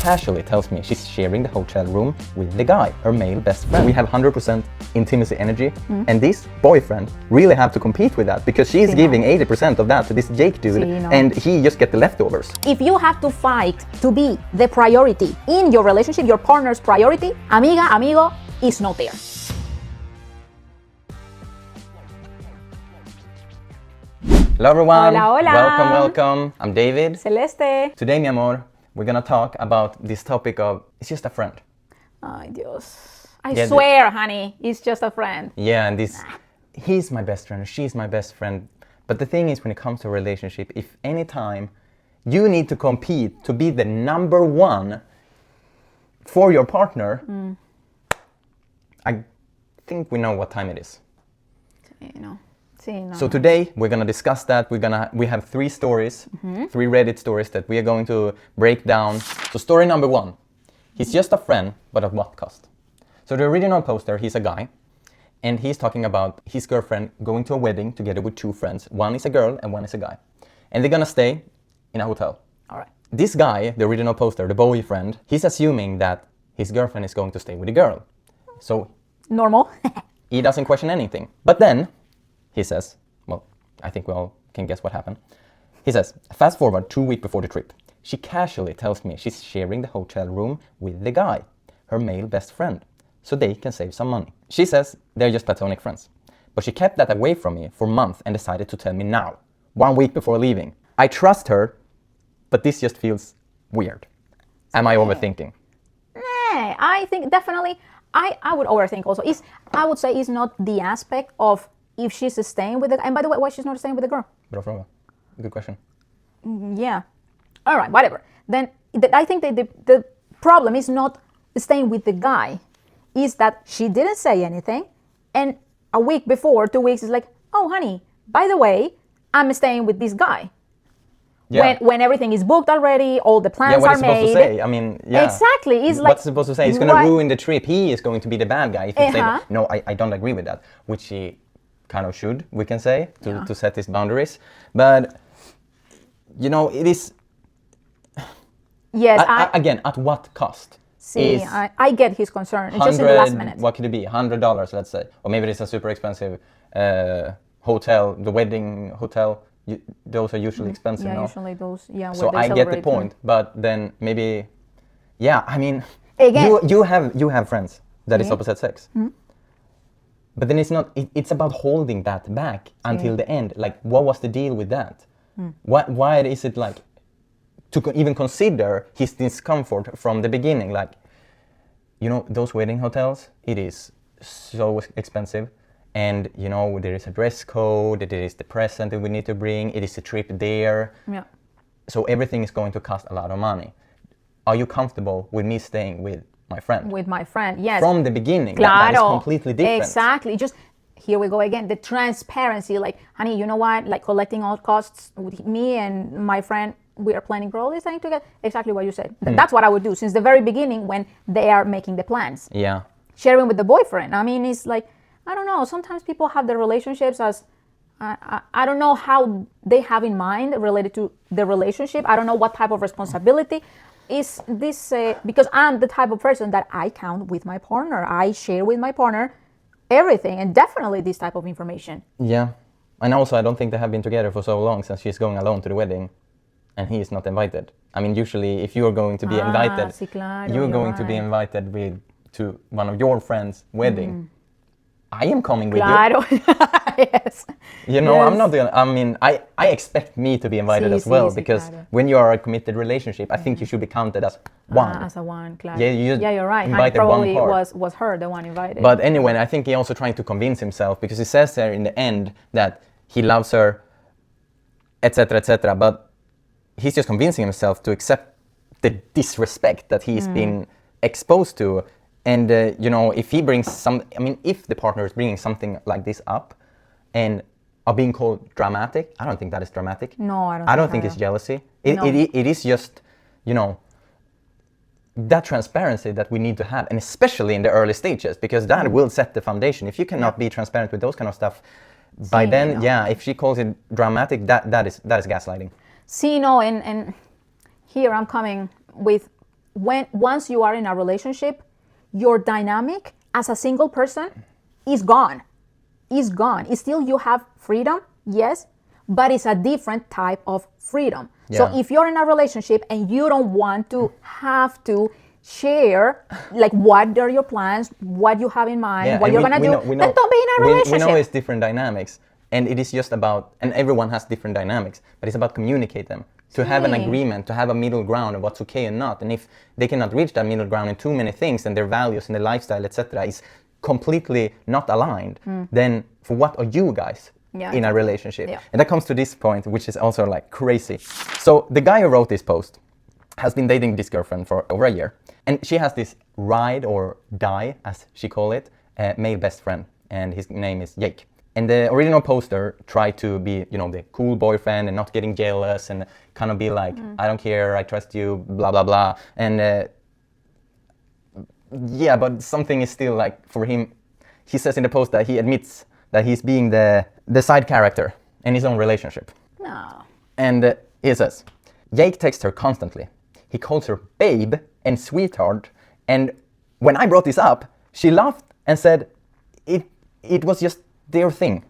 casually tells me she's sharing the hotel room with the guy, her male best friend. We have 100% intimacy energy, and this boyfriend really have to compete with that because she's giving 80% of that to this Jake dude, and he just get the leftovers. If you have to fight to be the priority in your relationship, your partner's priority, amiga, amigo, is not there. Hello everyone. Hola, hola. Welcome. I'm David. Celeste. Today, mi amor, we're gonna talk about this topic of it's just a friend. Ay, Dios. I swear, honey, it's just a friend. Yeah, and he's my best friend, she's my best friend. But the thing is, when it comes to a relationship, if anytime you need to compete to be the number one for your partner, I think we know what time it is. So today we're gonna discuss that. We have 3 stories, 3 Reddit stories that we are going to break down. So story number 1, he's just a friend, but at what cost? So the original poster, he's a guy, and he's talking about his girlfriend going to a wedding together with 2 friends. One is a girl and one is a guy, and they're gonna stay in a hotel. All right. This guy, the original poster, the boyfriend, he's assuming that his girlfriend is going to stay with the girl. So normal. he doesn't question anything. But then he says, well, I think we all can guess what happened. He says, fast forward 2 weeks before the trip. She casually tells me she's sharing the hotel room with the guy, her male best friend, so they can save some money. She says they're just platonic friends. But she kept that away from me for months and decided to tell me now, 1 week before leaving. I trust her, but this just feels weird. Am I overthinking? I think definitely, I would overthink also. I would say it's not the aspect of if she's staying with the guy. And by the way, why she's not staying with the girl? Bra fråga. Good question. Yeah. All right, whatever. Then I think that the problem is not staying with the guy. Is that she didn't say anything. And a week before, 2 weeks, is like, oh, honey, by the way, I'm staying with this guy. Yeah. When everything is booked already, all the plans what are is supposed made. to say? I mean, yeah. Exactly. It's like, what's supposed to say? It's going to ruin the trip. He is going to be the bad guy. If you say, no, I don't agree with that, which he kind of should, we can say, to set his boundaries. But, it is... Yes, again, at what cost? See, I get his concern. It's just in the last minute. What could it be? $100, let's say. Or maybe it's a super expensive hotel, the wedding hotel. Those are usually expensive, yeah, no? usually those, yeah. So I get the point, but then maybe, I mean, again, you have friends that is opposite sex. But then it's not, it's about holding that back until the end. Like, what was the deal with that? Why is it like, to even consider his discomfort from the beginning? Like, those wedding hotels, it is so expensive. And, there is a dress code, there is the present that we need to bring, it is a trip there. Yeah. So everything is going to cost a lot of money. Are you comfortable with me staying with my friend? With my friend, yes. From the beginning, claro. That is completely different. Exactly. Just, here we go again, the transparency. Like, honey, you know what? Like, collecting all costs with me and my friend, we are planning for all this thing together. Exactly what you said. That's what I would do since the very beginning when they are making the plans. Yeah. Sharing with the boyfriend. I mean, it's like, I don't know. Sometimes people have their relationships as, I don't know how they have in mind related to the relationship. I don't know what type of responsibility is this, because I'm the type of person that I count with my partner. I share with my partner everything, and definitely this type of information. Yeah. And also, I don't think they have been together for so long since she's going alone to the wedding and he is not invited. I mean, usually if you're going to be invited, sí, claro, you're going to be invited to one of your friends' wedding. I am coming with you. Yes. I'm not gonna, I expect me to be invited as well, because when you are a committed relationship, I think you should be counted as one. As a one, claro. Yeah, you're right. Invited and probably one part. was her the one invited. But anyway, I think he also trying to convince himself, because he says there in the end that he loves her, etc., etc. But he's just convincing himself to accept the disrespect that he's been exposed to. And, if he brings if the partner is bringing something like this up and are being called dramatic, I don't think that is dramatic. No, I don't think it's jealousy. It is just, that transparency that we need to have, and especially in the early stages, because that will set the foundation. If you cannot be transparent with those kind of stuff, by then, if she calls it dramatic, that is gaslighting. See, and here I'm coming with once you are in a relationship, your dynamic as a single person is gone. It's still you have freedom, yes, but it's a different type of freedom. Yeah. So if you're in a relationship and you don't want to have to share like what are your plans, what you have in mind, what you're gonna do, then don't be in a relationship. We know it's different dynamics, and it is just about, and everyone has different dynamics, but it's about communicate them. To have an agreement, to have a middle ground of what's okay and not. And if they cannot reach that middle ground in too many things, and their values and their lifestyle, etc., is completely not aligned, then for what are you guys in a relationship? Yeah. And that comes to this point, which is also like crazy. So the guy who wrote this post has been dating this girlfriend for over a year. And she has this ride or die, as she call it, male best friend. And his name is Jake. And the original poster tried to be, the cool boyfriend and not getting jealous and kind of be like, I don't care, I trust you, blah, blah, blah. And but something is still like, for him, he says in the post that he admits that he's being the side character in his own relationship. No. And he says, Jake texts her constantly. He calls her babe and sweetheart. And when I brought this up, she laughed and said it was just their thing.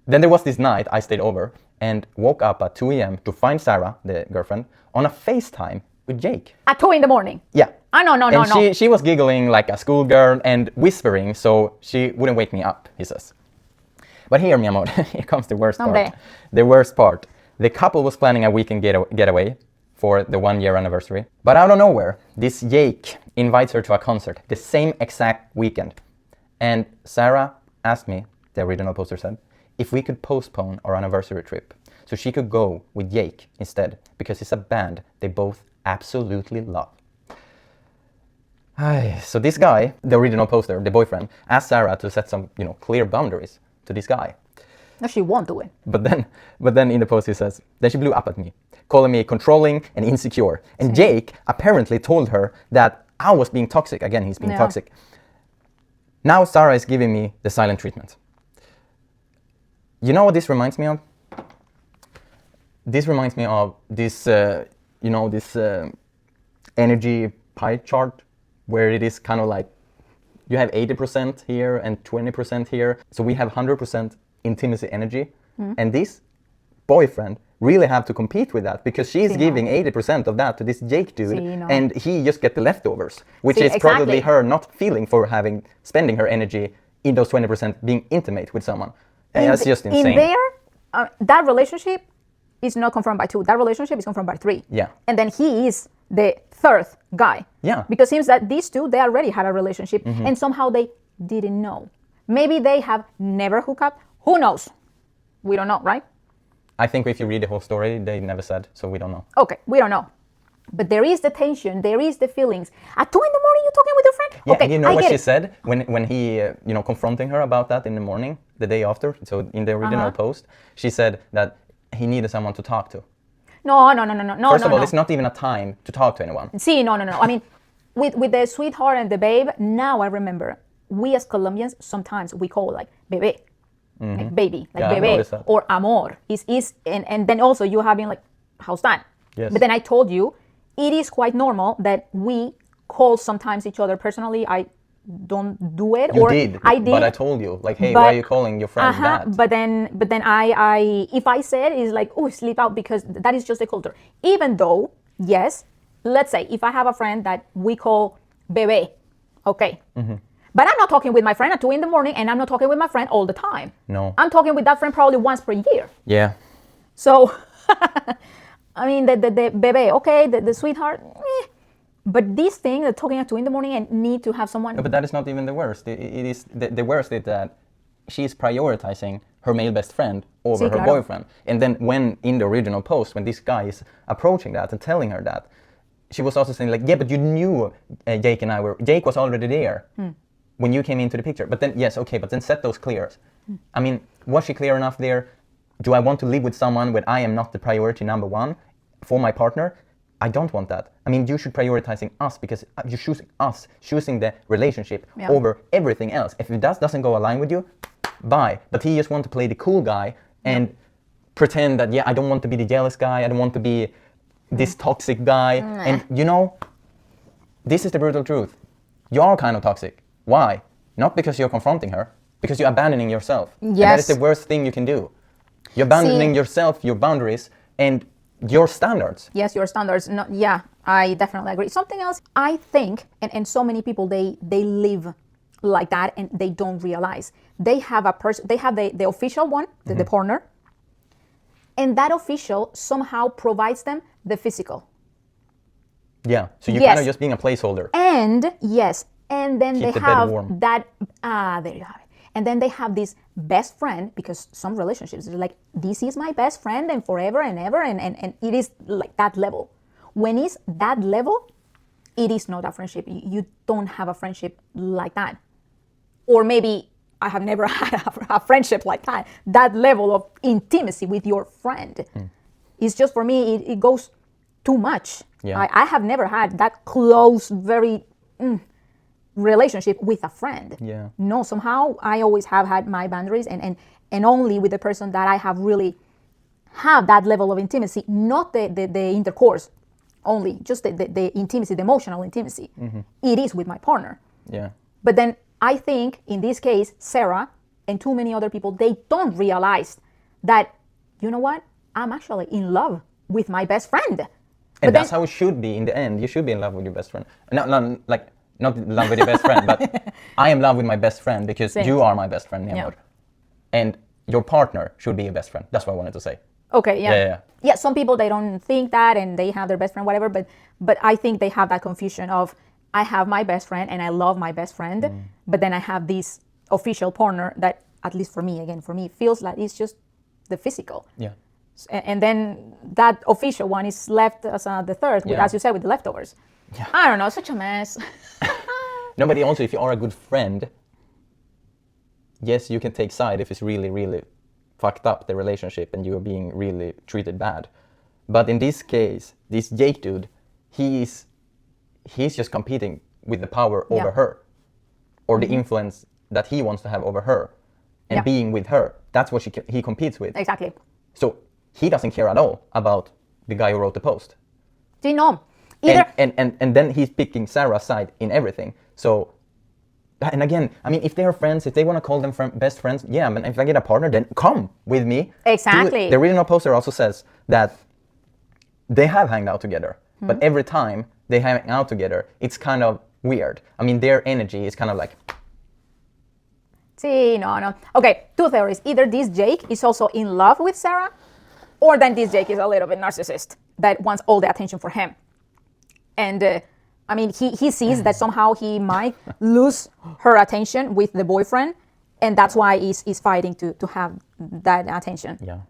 Then there was this night I stayed over and woke up at 2 a.m. to find Sarah, the girlfriend, on a FaceTime with Jake. At 2 a.m? Yeah. No. She was giggling like a schoolgirl and whispering so she wouldn't wake me up, he says. But here, mi amor, here comes the worst part. The worst part. The couple was planning a weekend getaway for the 1-year anniversary. But out of nowhere, this Jake invites her to a concert the same exact weekend. And Sarah asked me, the original poster said, if we could postpone our anniversary trip so she could go with Jake instead, because it's a band they both absolutely love. So this guy, the original poster, the boyfriend, asked Sarah to set some, clear boundaries to this guy. No, she won't do it. But then in the post he says, then she blew up at me, calling me controlling and insecure. And Jake apparently told her that I was being toxic. Again, he's being toxic. Now Sarah is giving me the silent treatment. You know what this reminds me of? This reminds me of this, this energy pie chart where it is kind of like you have 80% here and 20% here. So we have 100% intimacy energy. And this boyfriend really have to compete with that because she's giving 80% of that to this Jake dude. And he just get the leftovers, which is probably her not feeling for spending her energy in those 20% being intimate with someone. And that's just insane. In there, that relationship is not confirmed by 2. That relationship is confirmed by 3. Yeah. And then he is the 3rd guy. Yeah. Because it seems that these 2, they already had a relationship and somehow they didn't know. Maybe they have never hooked up. Who knows? We don't know, right? I think if you read the whole story, they never said, so we don't know. Okay, we don't know. But there is the tension, there is the feelings. At 2 a.m, you're talking with your friend? Yeah, okay, and you know what she said when he, confronting her about that in the morning, the day after, so in the original post, she said that he needed someone to talk to. No. First of all, it's not even a time to talk to anyone. See, no. I mean, with the sweetheart and the babe, now I remember, we as Colombians, sometimes we call like bebé, like baby, like bebé, or amor. And then also you having like, how's that? Yes. But then I told you, it is quite normal that we call sometimes each other personally. I don't do it. You did. I did. But I told you, like, hey, why are you calling your friend that? But then I if I said it's like, oh, sleep out, because that is just the culture. Even though, yes, let's say if I have a friend that we call bebé, okay. But I'm not talking with my friend at 2 a.m, and I'm not talking with my friend all the time. No. I'm talking with that friend probably once per year. Yeah. So, I mean, the bebé, okay, the sweetheart, But this thing, that talking at 2 a.m. and need to have someone... No, but that is not even the worst. It is the worst is that she's prioritizing her male best friend over her boyfriend. And then when in the original post, when this guy is approaching that and telling her that, she was also saying like, yeah, but you knew Jake was already there when you came into the picture. But then, yes, okay, but then set those clears. I mean, was she clear enough there? Do I want to live with someone when I am not the priority number one for my partner? I don't want that. I mean, you should prioritizing us because you're choosing us, choosing the relationship over everything else. If it doesn't go align with you, bye. But he just want to play the cool guy and pretend that, yeah, I don't want to be the jealous guy. I don't want to be this toxic guy. And, you know, this is the brutal truth. You are kind of toxic. Why? Not because you're confronting her, because you're abandoning yourself. Yes. And that is the worst thing you can do. You're abandoning yourself, your boundaries, and your standards. Yes, your standards. No, yeah, I definitely agree. Something else, I think, and so many people, they live like that and they don't realize. They have a person, they have the official one, the partner, and that official somehow provides them the physical. Yeah, so you're kind of just being a placeholder. And yes, and then Keep they the bed have warm. that, there you have it. And then they have this best friend, because some relationships are like, this is my best friend and forever and ever, and it is like that level. When it's that level, it is not a friendship. You don't have a friendship like that. Or maybe I have never had a friendship like that. That level of intimacy with your friend. It's just, for me, it goes too much. Yeah. I have never had that close, very relationship with a friend. Yeah. No, somehow I always have had my boundaries, and only with the person that I have really have that level of intimacy, not the intercourse, only just the intimacy, the emotional intimacy. It is with my partner. Yeah. But then I think in this case, Sarah and too many other people, they don't realize that, you know what, I'm actually in love with my best friend. And that's how it should be in the end. You should be in love with your best friend. Not in love with your best friend, but I am in love with my best friend because you are my best friend, Neymar. And your partner should be your best friend. That's what I wanted to say. Okay, yeah. Yeah, some people, they don't think that and they have their best friend, whatever, but I think they have that confusion of, I have my best friend and I love my best friend, but then I have this official partner that, at least for me, feels like it's just the physical. Yeah. And then that official one is left as the third, as you said, with the leftovers. Yeah. I don't know, such a mess. No, but also, if you are a good friend, yes, you can take side if it's really, really fucked up, the relationship, and you are being really treated bad. But in this case, this Jake dude, he's just competing with the power over her, or the influence that he wants to have over her, and being with her. That's what he competes with. Exactly. So he doesn't care at all about the guy who wrote the post. Do you know? And then he's picking Sarah's side in everything. So, and again, I mean, if they are friends, if they want to call them best friends, yeah, but if I get a partner, then come with me. Exactly. The original poster also says that they have hanged out together, but every time they hang out together, it's kind of weird. I mean, their energy is kind of like... See, no. Okay, two theories. Either this Jake is also in love with Sarah, or then this Jake is a little bit narcissist that wants all the attention for him. And I mean, he sees that somehow he might lose her attention with the boyfriend, and that's why he's fighting to have that attention. Yeah.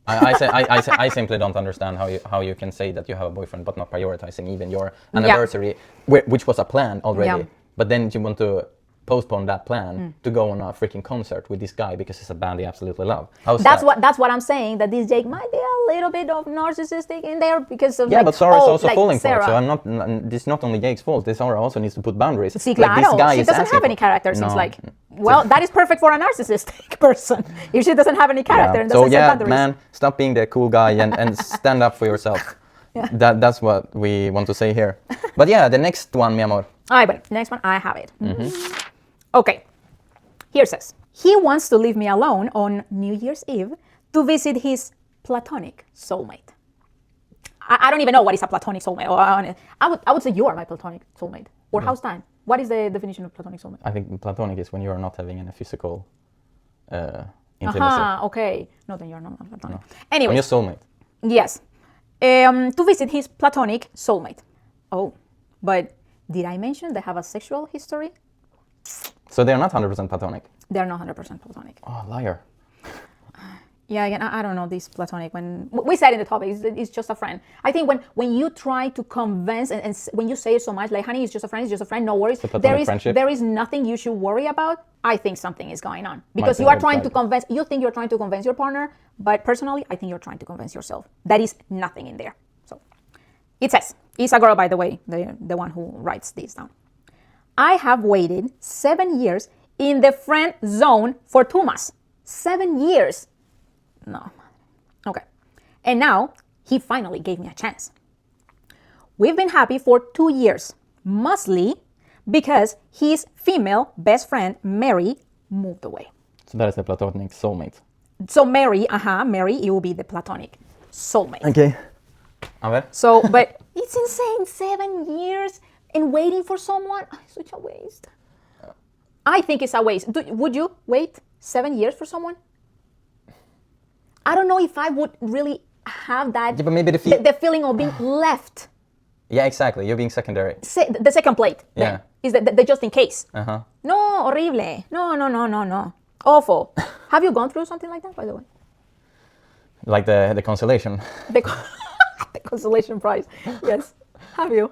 I simply don't understand how you can say that you have a boyfriend but not prioritizing even your anniversary, which was a plan already. But then you want to postpone that plan to go on a freaking concert with this guy because it's a band they absolutely love. That's what I'm saying, that this Jake might be a little bit of narcissistic in there because of but Sarah's also like falling Sarah. for it. So this is not only Jake's fault. This Sarah also needs to put boundaries. See, claro, this guy she is doesn't have any character. Seems like, well, that is perfect for a narcissistic person. If she doesn't have any character and doesn't set boundaries. Man, stop being the cool guy and stand up for yourself. That's what we want to say here. But yeah, the next one, mi amor. All right, but next one, I have it. Okay. Here it says, he wants to leave me alone on New Year's Eve to visit his platonic soulmate. I don't even know what is a platonic soulmate. I would say you are my platonic soulmate. Or how's that? What is the definition of platonic soulmate? I think platonic is when you are not having any physical intimacy. Okay. No, then you're not platonic. No. Anyway. When you're soulmate. Yes. To visit his platonic soulmate. Oh, but did I mention they have a sexual history? So they're not 100% platonic? They're not 100% platonic. Oh, liar. Yeah, again, I don't know this platonic. When we said in the topic, it's just a friend. I think when you try to convince and when you say it so much, like, honey, it's just a friend, no worries. There is nothing you should worry about. I think something is going on. Because you are trying to convince, you think you're trying to convince your partner, but personally, I think you're trying to convince yourself. There is nothing in there. So it says, it's a girl, by the way, the one who writes this down. I have waited 7 years in the friend zone for 2 months. 7 years. No. Okay. And now he finally gave me a chance. We've been happy for 2 years, mostly because his female best friend, Mary, moved away. So that is the platonic soulmate. So Mary, it will be the platonic soulmate. Okay. A ver. So, but it's insane, 7 years and waiting for someone, such a waste. I think it's a waste. Would you wait 7 years for someone? I don't know if I would really have that, Yeah, but maybe the feeling of being left. Yeah, exactly. You're being secondary. The second plate Yeah. is the just in case. Uh-huh. No, horrible. No. Awful. Have you gone through something like that, by the way? Like the consolation. The, the consolation prize. Yes. Have you?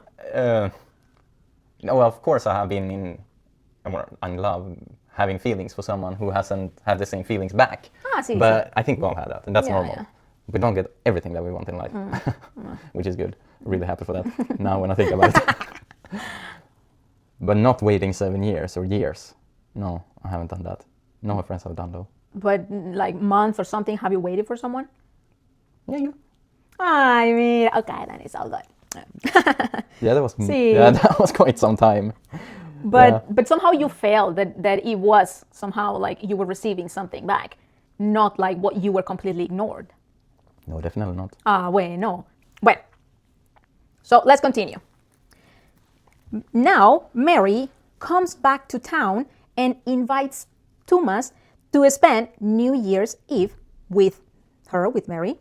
No, well, of course I have been in love, having feelings for someone who hasn't had the same feelings back. See. But I think we all have that, and that's normal. Yeah. We don't get everything that we want in life, which is good. Really happy for that now when I think about it. But not waiting 7 years or years. No, I haven't done that. No, my friends have done though. But like months or something, have you waited for someone? Yeah, you. I mean, okay, then it's all good. Yeah, that was. See. Yeah, that was quite some time. But somehow you felt that it was somehow like you were receiving something back, not like what you were completely ignored. No, definitely not. Wait, no. Well, so let's continue. Now, Mary comes back to town and invites Thomas to spend New Year's Eve with Mary,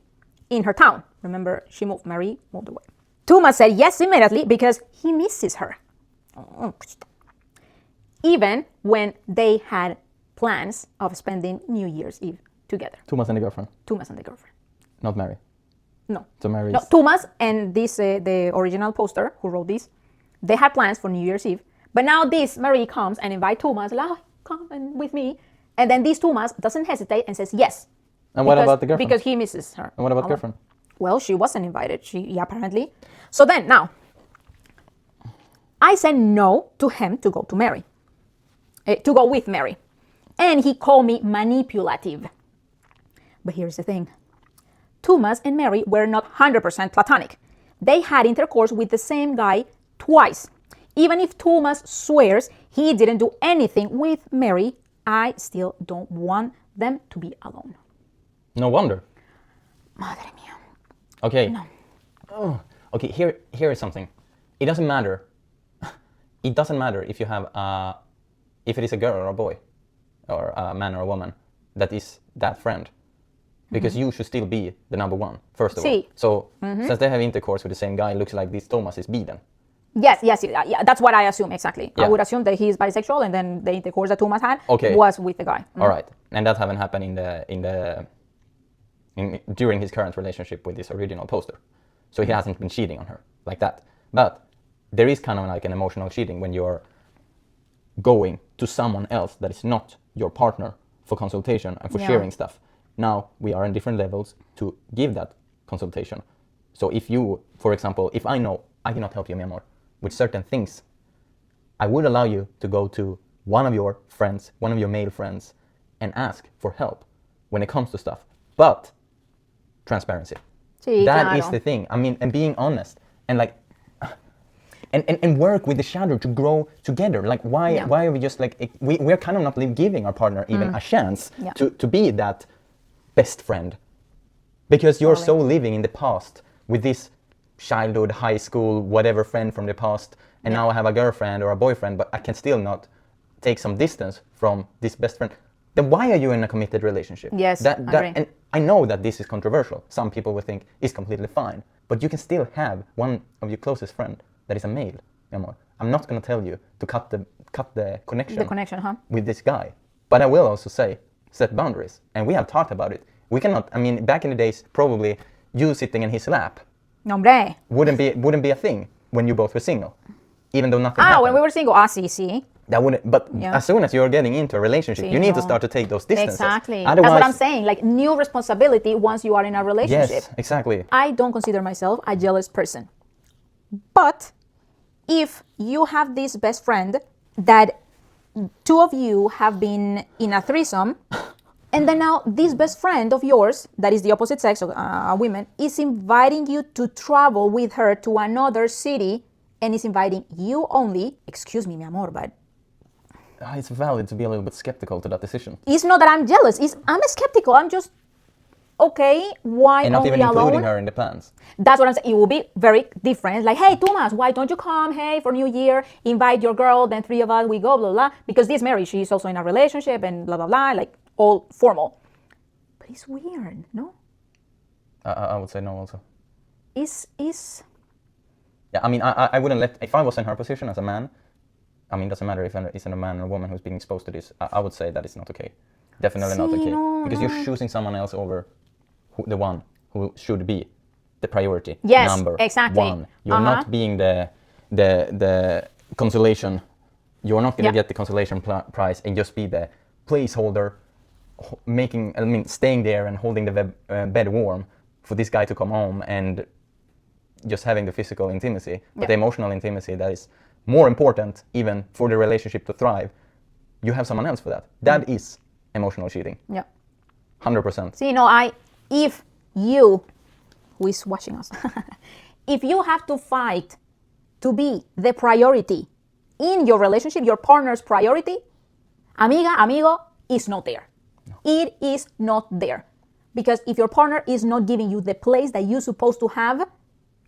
in her town. Remember, Mary moved away. Thomas said yes immediately because he misses her. Even when they had plans of spending New Year's Eve together. Thomas and the girlfriend. Thomas and the girlfriend. Not Mary. No. So Mary. No, Thomas and this the original poster who wrote this, they had plans for New Year's Eve. But now this Mary comes and invites Thomas, like, oh, come and with me. And then this Thomas doesn't hesitate and says yes. And what about the girlfriend? Because he misses her. And what about the girlfriend? Well, she wasn't invited. She apparently. So then now, I said no to him to go to Mary, to go with Mary, and he called me manipulative. But here's the thing: Thomas and Mary were not 100% platonic. They had intercourse with the same guy twice. Even if Thomas swears he didn't do anything with Mary, I still don't want them to be alone. No wonder. Madre mía. Okay. No. Oh. Okay, here is something. It doesn't matter. It doesn't matter if you have if it is a girl or a boy, or a man or a woman that is that friend, because you should still be the number one first of all. So since they have intercourse with the same guy, it looks like this Thomas is beaten. Yes, yeah, that's what I assume exactly. Yeah. I would assume that he is bisexual, and then the intercourse that Thomas had was with the guy. All right, and that haven't happened during his current relationship with this original poster. So he hasn't been cheating on her like that. But there is kind of like an emotional cheating when you're going to someone else that is not your partner for consultation and for sharing stuff. Now we are in different levels to give that consultation. So if you, for example, if I know I cannot help you, mi amor, with certain things, I would allow you to go to one of your friends, one of your male friends, and ask for help when it comes to stuff. But transparency. That is the thing. I mean, and being honest and like, and work with the shadow to grow together. Like, why are we just like, we're kind of not giving our partner even a chance to be that best friend, because you're so living in the past with this childhood, high school, whatever friend from the past, and now I have a girlfriend or a boyfriend, but I can still not take some distance from this best friend. Then why are you in a committed relationship? Yes, and I know that this is controversial. Some people will think it's completely fine, but you can still have one of your closest friend that is a male. I'm not going to tell you to cut the connection. The connection, with this guy, but I will also say set boundaries, and we have talked about it. We cannot. I mean, back in the days, probably you sitting in his lap wouldn't be a thing when you both were single, even though nothing happened. When we were single, see. That wouldn't, but as soon as you're getting into a relationship, you need to start to take those distances. Exactly. Otherwise, that's what I'm saying. Like, new responsibility once you are in a relationship. Yes, exactly. I don't consider myself a jealous person. But if you have this best friend that two of you have been in a threesome, and then now this best friend of yours, that is the opposite sex of a woman, is inviting you to travel with her to another city and is inviting you only, excuse me, mi amor, but It's valid to be a little bit skeptical to that decision. it's not that I'm jealous. I'm skeptical. I'm just, okay, why And not only even including alone? her in the plans. That's what I'm saying. It will be very different. Like, hey, Thomas, why don't you come? Hey, for New Year, invite your girl. Then 3 of us, we go, blah, blah, blah. Because this Mary, she's also in a relationship and blah, blah, blah. Like, all formal. But it's weird, no? I would say no also. Is Yeah, I mean, I wouldn't let, if I was in her position as a man, I mean, it doesn't matter if it's a man or a woman who's being exposed to this, I would say that it's not okay. Definitely not okay. Because you're choosing someone else over the one who should be the priority. Yes, number exactly. one. You're not being the consolation. You're not going to get the consolation prize and just be the placeholder, staying there and holding the bed warm for this guy to come home and just having the physical intimacy, but the emotional intimacy that is more important even for the relationship to thrive. You have someone else for that. That is emotional cheating. Yeah. 100%. So, if you, who is watching us, if you have to fight to be the priority in your relationship, your partner's priority, amiga, amigo, is not there. No. It is not there. Because if your partner is not giving you the place that you're supposed to have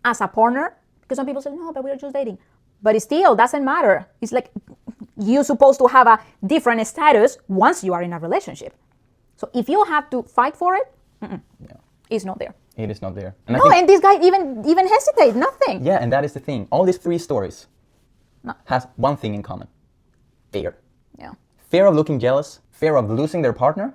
as a partner, because some people say, no, but we're just dating. But it still doesn't matter. It's like you're supposed to have a different status once you are in a relationship. So if you have to fight for it, it's not there. It is not there. And and this guy even hesitate, nothing. Yeah, and that is the thing. All these 3 stories has one thing in common. Fear. Yeah. Fear of looking jealous, fear of losing their partner,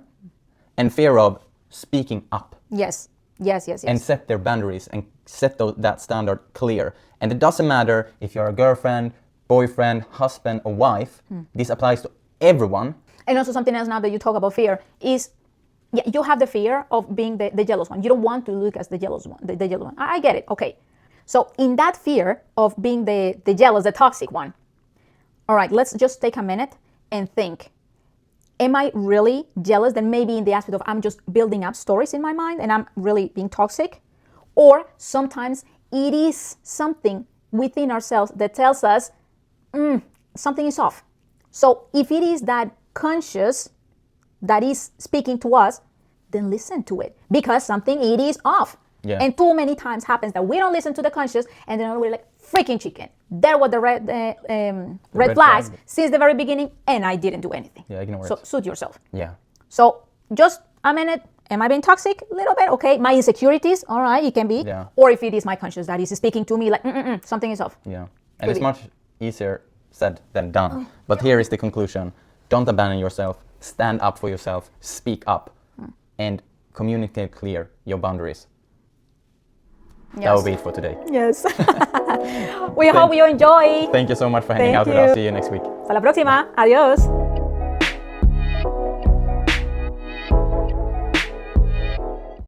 and fear of speaking up. Yes. And set their boundaries and set that standard clear. And it doesn't matter if you're a girlfriend, boyfriend, husband, or wife. This applies to everyone. And also something else now that you talk about fear is, you have the fear of being the jealous one. You don't want to look as the jealous one. The jealous one. I get it. Okay. So in that fear of being the jealous, the toxic one, all right, let's just take a minute and think. Am I really jealous? Then maybe in the aspect of I'm just building up stories in my mind and I'm really being toxic. Or sometimes it is something within ourselves that tells us something is off. So if it is that conscious that is speaking to us, then listen to it because something it is off. Yeah. And too many times happens that we don't listen to the conscious and then we're like, freaking chicken. There were the red flags since the very beginning and I didn't do anything. Yeah, ignore it. So suit yourself. Yeah. So just a minute. Am I being toxic? A little bit. Okay. My insecurities. All right. It can be. Yeah. Or if it is my conscious that is speaking to me like, something is off. Yeah. And it's much easier said than done. But here is the conclusion. Don't abandon yourself. Stand up for yourself. Speak up. And communicate clear your boundaries. Yes. That will be it for today. Yes. We hope you enjoy. Thank you so much for hanging out with us. See you next week. Hasta la próxima. Adiós.